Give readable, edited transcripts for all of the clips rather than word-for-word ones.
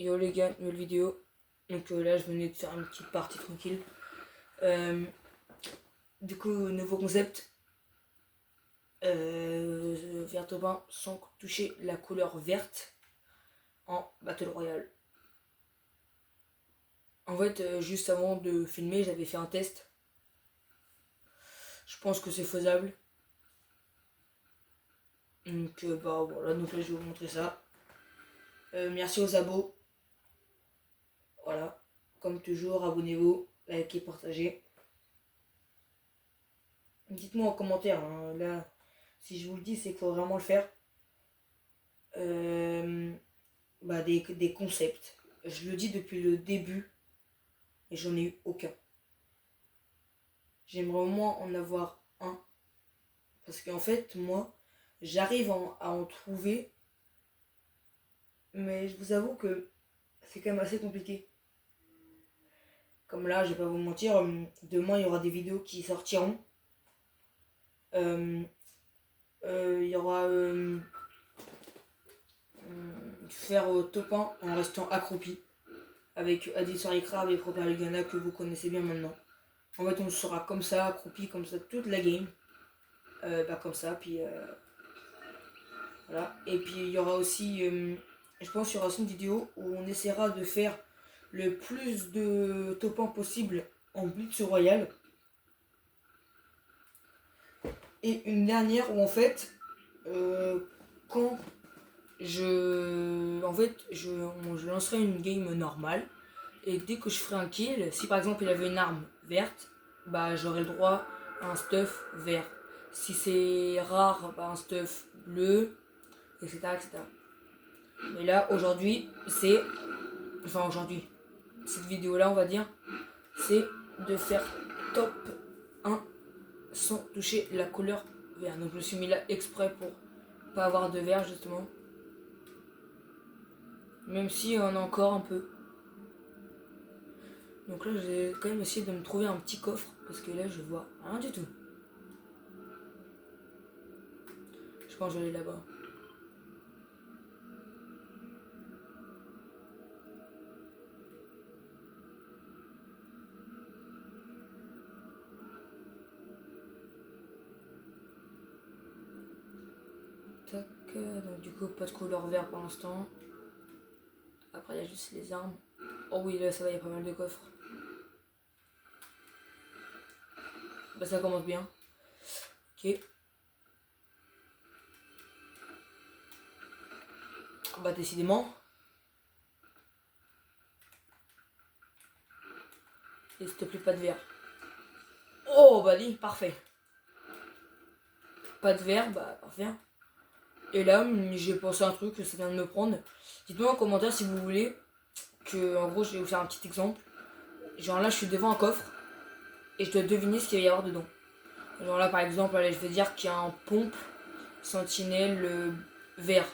Yo les gars, nouvelle vidéo. Donc là je venais de faire une petite partie tranquille. Du coup, nouveau concept. Vert au bain sans toucher la couleur verte en Battle Royale. En fait, juste avant de filmer, j'avais fait un test. Je pense que c'est faisable. Donc bah voilà, donc là je vais vous montrer ça. Merci aux abos. Voilà. Comme toujours, abonnez-vous, likez, partagez. Dites-moi en commentaire, hein, là, si je vous le dis, c'est qu'il faut vraiment le faire. Des concepts. Je le dis depuis le début et j'en ai eu aucun. J'aimerais au moins en avoir un. Parce qu'en fait, moi, j'arrive à en trouver. Mais je vous avoue que c'est quand même assez compliqué. Comme là, je vais pas vous mentir, demain il y aura des vidéos qui sortiront. Il y aura faire top 1 en restant accroupi avec Adi Sarikra et Robert Lugana que vous connaissez bien maintenant. En fait, on sera comme ça, accroupi comme ça toute la game. Comme ça, puis voilà. Et puis il y aura aussi, je pense qu'il y aura aussi une vidéo où on essaiera de faire le plus de top 1 possible en Blitz Royal. Et une dernière où en fait, quand je lancerai une game normale et dès que je ferai un kill, si par exemple il avait une arme verte, bah j'aurai le droit à un stuff vert. Si c'est rare, bah un stuff bleu, etc., etc. Mais là aujourd'hui cette vidéo là on va dire, c'est de faire top 1 sans toucher la couleur vert. Donc je me suis mis là exprès pour pas avoir de vert justement. Même si on a encore un peu. Donc là j'ai quand même essayé de me trouver un petit coffre parce que là je vois rien du tout. Je pense que je vais aller là-bas. Tac, donc du coup pas de couleur vert pour l'instant. Après il y a juste les armes. Oh oui là ça va, il y a pas mal de coffres. Bah ça commence bien. Ok. Bah décidément. Et s'il te plaît pas de vert. Oh bah dis, parfait. Pas de vert, bah parfait. Et là j'ai pensé à un truc que ça vient de me prendre. Dites-moi en commentaire si vous voulez que, en gros je vais vous faire un petit exemple. Genre là je suis devant un coffre et je dois deviner ce qu'il va y avoir dedans. Genre là par exemple, allez, je vais dire qu'il y a un pompe sentinelle vert.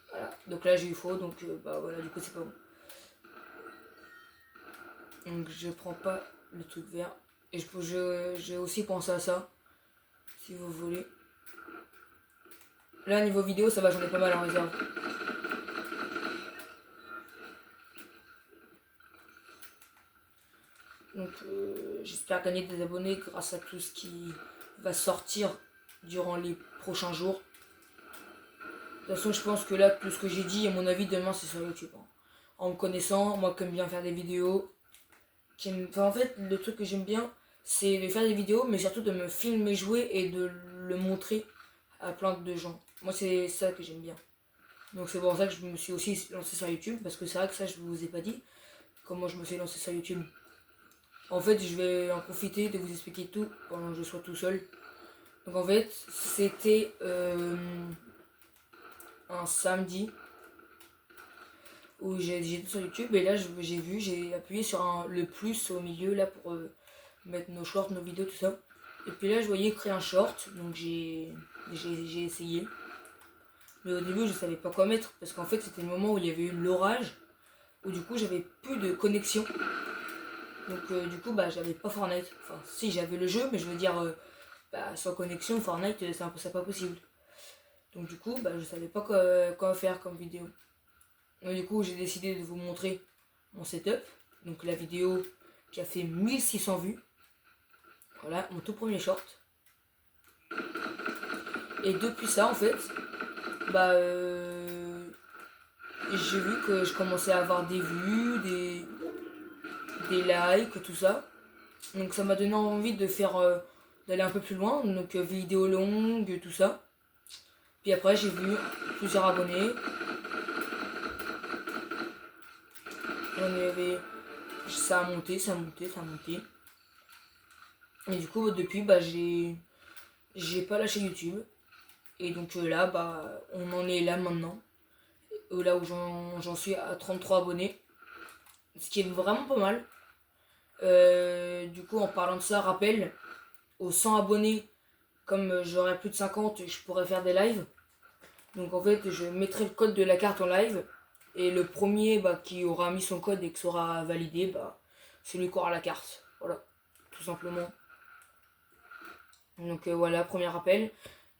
Voilà, donc là j'ai eu faux, donc bah voilà, du coup c'est pas bon. Donc je prends pas le truc vert. Et j'ai aussi pensé à ça, si vous voulez. Là niveau vidéo ça va, j'en ai pas mal en réserve. Donc j'espère gagner des abonnés grâce à tout ce qui va sortir durant les prochains jours. De toute façon je pense que là tout ce que j'ai dit, à mon avis demain c'est sur YouTube. Hein. En me connaissant, moi qui aime bien faire des vidéos, enfin en fait le truc que j'aime bien c'est de faire des vidéos mais surtout de me filmer jouer et de le montrer à plein de gens. Moi c'est ça que j'aime bien. Donc c'est pour ça que je me suis aussi lancé sur YouTube, parce que c'est vrai que ça je vous ai pas dit comment je me suis lancé sur YouTube. En fait je vais en profiter de vous expliquer tout pendant que je sois tout seul. Donc en fait c'était un samedi où j'étais sur YouTube et là j'ai appuyé sur le plus au milieu là pour mettre nos shorts, nos vidéos, tout ça. Et puis là je voyais créer un short, donc j'ai essayé. Mais au début je savais pas quoi mettre parce qu'en fait c'était le moment où il y avait eu l'orage, où du coup j'avais plus de connexion. Donc du coup bah j'avais pas Fortnite. Enfin si, j'avais le jeu mais je veux dire sans connexion Fortnite c'est pas possible. Donc du coup bah je savais pas quoi faire comme vidéo. Donc, du coup, j'ai décidé de vous montrer mon setup. Donc la vidéo qui a fait 1600 vues. Voilà, mon tout premier short. Et depuis ça, en fait, bah, j'ai vu que je commençais à avoir des vues, des likes, tout ça. Donc ça m'a donné envie de faire, d'aller un peu plus loin. Donc vidéo longue, tout ça. Puis après, j'ai vu plusieurs abonnés. On avait, ça a monté, ça a monté, ça a monté. Et du coup, depuis, bah, j'ai pas lâché YouTube. Et donc là, bah, on en est là maintenant. Là où j'en suis à 33 abonnés. Ce qui est vraiment pas mal. Du coup, en parlant de ça, rappel, aux 100 abonnés, comme j'aurai plus de 50, je pourrais faire des lives. Donc en fait, je mettrai le code de la carte en live. Et le premier bah, qui aura mis son code et qui sera validé, bah, c'est lui qui aura la carte. Voilà, tout simplement. Donc voilà, premier rappel.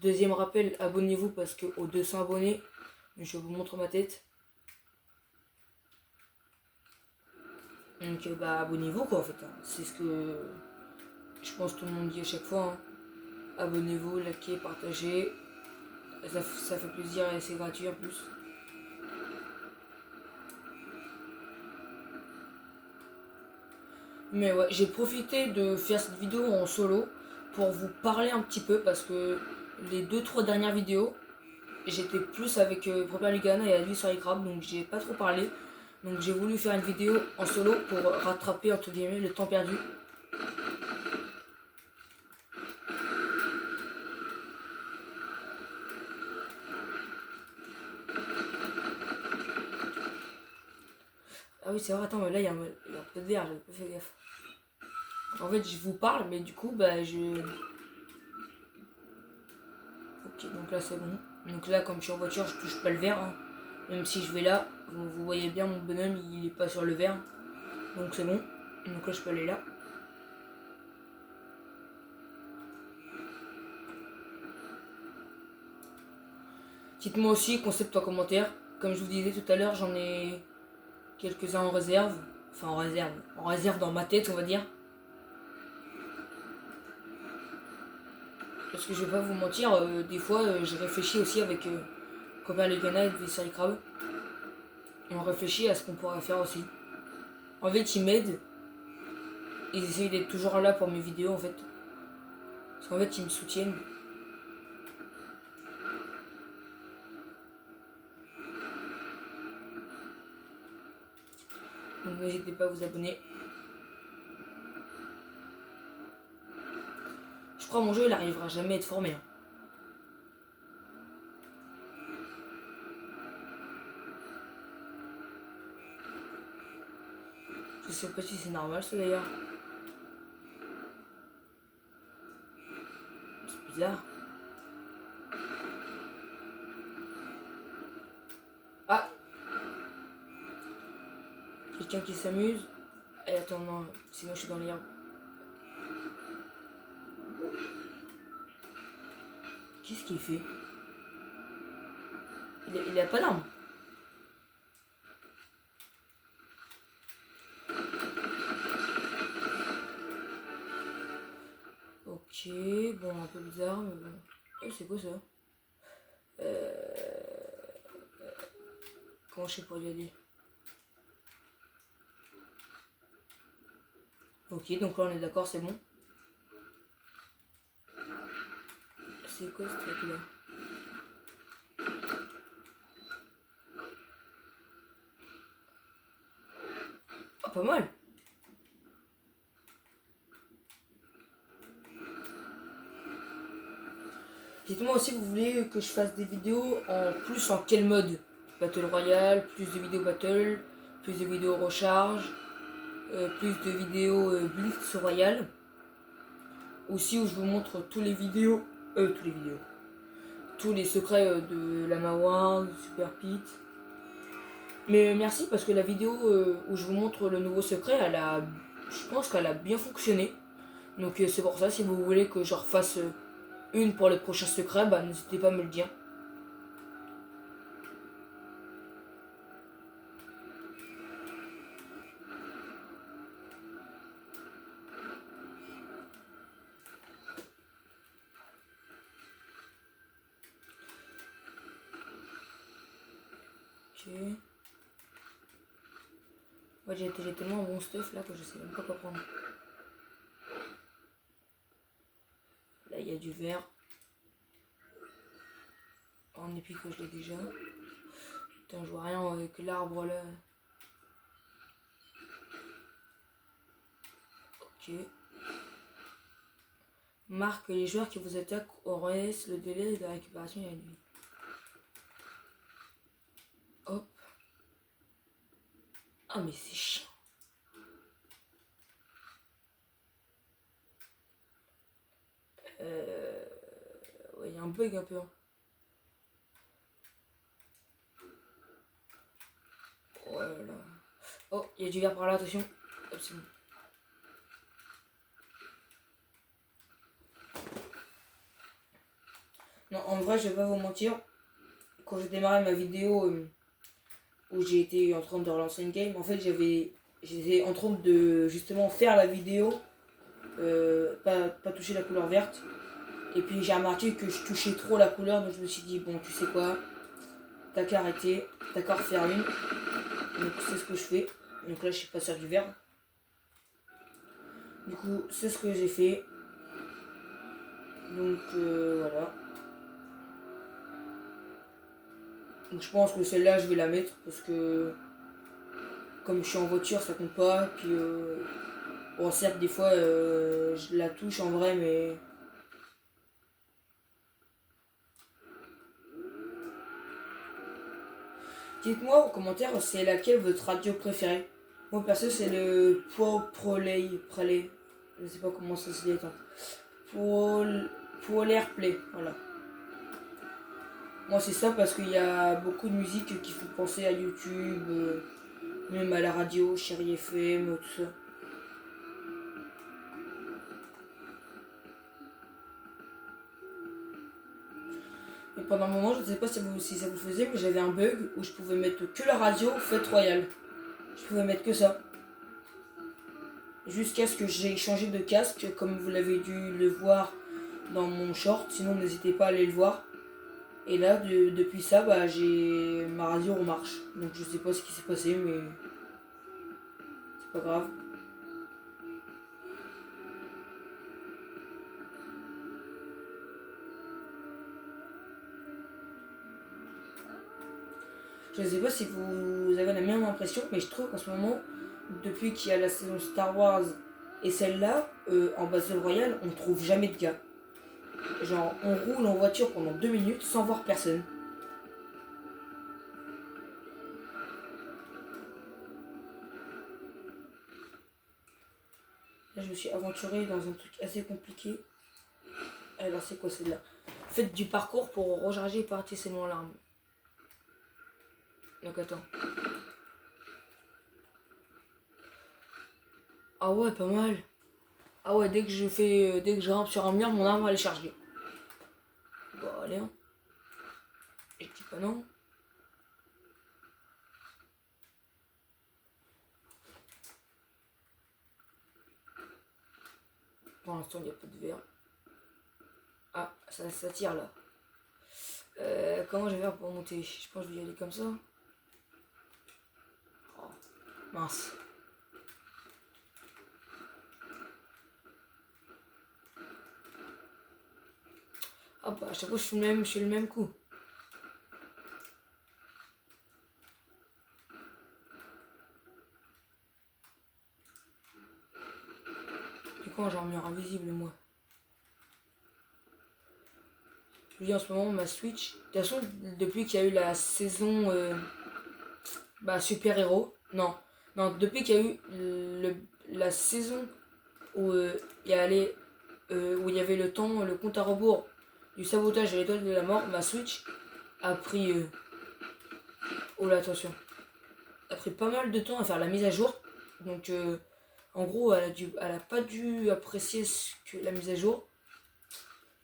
Deuxième rappel, abonnez-vous parce que aux 200 abonnés, je vous montre ma tête. Donc bah abonnez-vous quoi en fait. C'est ce que je pense que tout le monde dit à chaque fois. Hein. Abonnez-vous, likez, partagez. Ça fait plaisir et c'est gratuit en plus. Mais ouais, j'ai profité de faire cette vidéo en solo pour vous parler un petit peu parce que les 2-3 dernières vidéos, j'étais plus avec Propre Lugana et Advi sur les crabes, donc j'ai pas trop parlé. Donc j'ai voulu faire une vidéo en solo pour rattraper entre guillemets le temps perdu. Ah oui c'est vrai, attends mais là il y a un peu de verre, j'avais pas fait gaffe. En fait je vous parle mais du coup bah je... Ok donc là c'est bon. Donc là comme je suis en voiture je touche pas le verre. Hein. Même si je vais là, vous voyez bien mon bonhomme il est pas sur le verre. Donc c'est bon. Donc là je peux aller là. Dites-moi aussi, concept en commentaire. Comme je vous disais tout à l'heure, j'en ai quelques-uns en réserve. Enfin en réserve. En réserve dans ma tête on va dire. Parce que je vais pas vous mentir, des fois je réfléchis aussi avec Copain Legana et Vessel Crab. Et on réfléchit à ce qu'on pourrait faire aussi. En fait ils m'aident. Ils essayent d'être toujours là pour mes vidéos en fait. Parce qu'en fait ils me soutiennent. Donc n'hésitez pas à vous abonner. Je crois que mon jeu il arrivera jamais à être formé. Hein. Je sais pas si c'est normal ça d'ailleurs. C'est bizarre. Ah, quelqu'un qui s'amuse. Et attends non, sinon je suis dans l'herbe. Qu'est-ce qu'il fait? Il a pas d'arme. Ok, bon, un peu bizarre, mais bon. Oh, c'est quoi ça? Comment je fais pour y aller? Ok, donc là on est d'accord, c'est bon. C'est quoi ce truc là? Oh, pas mal! Dites-moi aussi, vous voulez que je fasse des vidéos en quel mode? Battle Royale, plus de vidéos Battle, plus de vidéos Recharge, plus de vidéos Blitz Royale. Aussi où je vous montre tous les secrets de la Mawar, du Super Pit. Mais merci parce que la vidéo où je vous montre le nouveau secret, je pense qu'elle a bien fonctionné. Donc c'est pour ça, si vous voulez que je refasse une pour les prochains secrets, bah n'hésitez pas à me le dire. Ok. Ouais, j'ai tellement bon stuff là que je sais même pas quoi prendre. Là, il y a du vert. En épique, je l'ai déjà. Putain, je vois rien avec l'arbre là. Ok. Marque les joueurs qui vous attaquent au reste le délai de récupération est réduit. Hop. Ah mais c'est chiant. Ouais, il y a un bug un peu. Hein. Voilà. Oh, il y a du vert par là, attention. Hop, c'est bon. Non, en vrai, je vais pas vous mentir. Quand j'ai démarré ma vidéo où j'ai été en train de relancer une game, en fait, j'étais en train de justement faire la vidéo, pas toucher la couleur verte. Et puis j'ai remarqué que je touchais trop la couleur, donc je me suis dit, bon, tu sais quoi, t'as qu'à arrêter, t'as qu'à refaire une. Donc c'est ce que je fais. Donc là, je suis pas sur du vert. Du coup, c'est ce que j'ai fait. Donc voilà. Donc je pense que celle-là, je vais la mettre parce que comme je suis en voiture, ça compte pas. Puis bon, certes, des fois, je la touche en vrai, mais dites-moi en commentaire, c'est laquelle votre radio préférée. Moi perso, c'est le Prolay. Je sais pas comment ça se dit. Polar Play, voilà. Moi c'est ça parce qu'il y a beaucoup de musique qui font penser à YouTube, même à la radio, Chérie FM, tout ça. Et pendant un moment, je ne sais pas si ça vous faisait, mais j'avais un bug où je pouvais mettre que la radio Fête Royale. Je pouvais mettre que ça. Jusqu'à ce que j'ai changé de casque, comme vous l'avez dû le voir dans mon short, sinon n'hésitez pas à aller le voir. Et là, depuis ça, bah, j'ai ma radio en marche. Donc je sais pas ce qui s'est passé, mais c'est pas grave. Je ne sais pas si vous avez la même impression, mais je trouve qu'en ce moment, depuis qu'il y a la saison Star Wars et celle-là, en Battle Royale, on trouve jamais de gars. Genre, on roule en voiture pendant 2 minutes sans voir personne. Là, je me suis aventurée dans un truc assez compliqué. Alors, c'est quoi celle-là? Faites du parcours pour recharger et partir seulement l'arme. Donc, attends. Ah ouais, pas mal. Ah ouais, dès que je grimpe sur un mur, mon arme va aller charger. Bon, allez, hein. Et je dis pas non. Pour l'instant, il n'y a pas de verre. Ah, ça tire là. Comment je vais faire pour monter? Je pense que je vais y aller comme ça. Oh, mince. Ah bah, à chaque fois, je fais le même coup. Et quand j'ai un mur invisible, moi. Je dis en ce moment, ma Switch. De toute façon, depuis qu'il y a eu la saison super-héros. Non, non, depuis qu'il y a eu la saison où où il y avait le temps, le compte à rebours du sabotage de l'étoile de la mort, ma Switch a pris. Oh là, attention. A pris pas mal de temps à faire la mise à jour. Donc, en gros, elle a pas dû apprécier la mise à jour.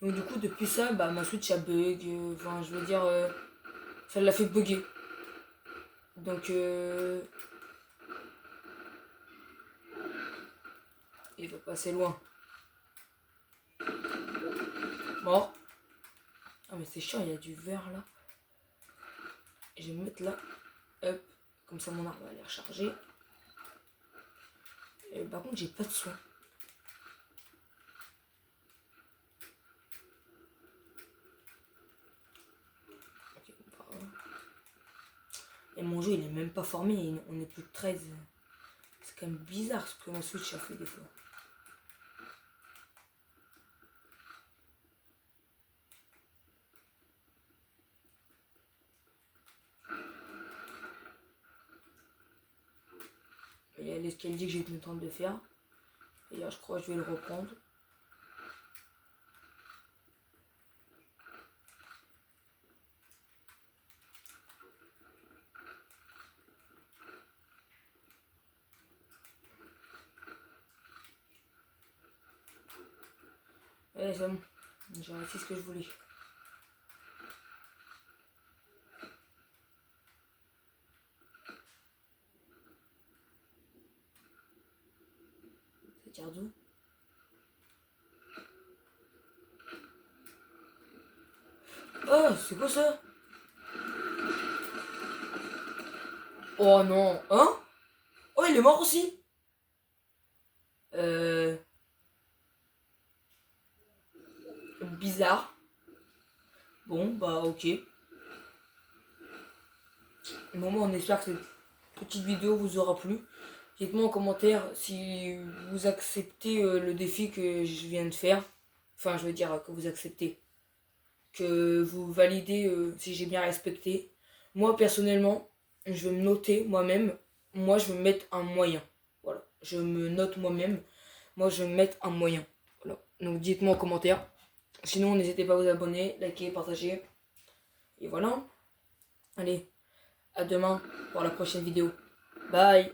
Donc, du coup, depuis ça, bah, ma Switch a bug. Enfin, je veux dire, ça l'a fait bugger. Donc, il va passer loin. Mort. Ah, mais c'est chiant, il y a du vert là. Je vais me mettre là. Hop, comme ça mon arme va aller recharger. Et par contre j'ai pas de soin. Okay, et mon jeu il est même pas formé, on est plus de 13. C'est quand même bizarre ce que ma Switch a fait des fois. Il y a l'escalier que j'ai eu le temps de faire. Et là je crois que je vais le reprendre. Allez, c'est bon. J'ai réussi ce que je voulais. Ça tire d'où? Oh, c'est quoi ça? Oh non, hein? Oh, il est mort aussi? Bizarre. Bon, bah ok. Bon, on espère que cette petite vidéo vous aura plu. Dites-moi en commentaire si vous acceptez le défi que je viens de faire. Enfin, je veux dire que vous acceptez. Que vous validez si j'ai bien respecté. Moi, personnellement, je vais me noter moi-même. Moi, je vais me mettre un moyen. Voilà. Je me note moi-même. Moi, je vais me mettre un moyen. Voilà. Donc, dites-moi en commentaire. Sinon, n'hésitez pas à vous abonner, liker, partager. Et voilà. Allez, à demain pour la prochaine vidéo. Bye!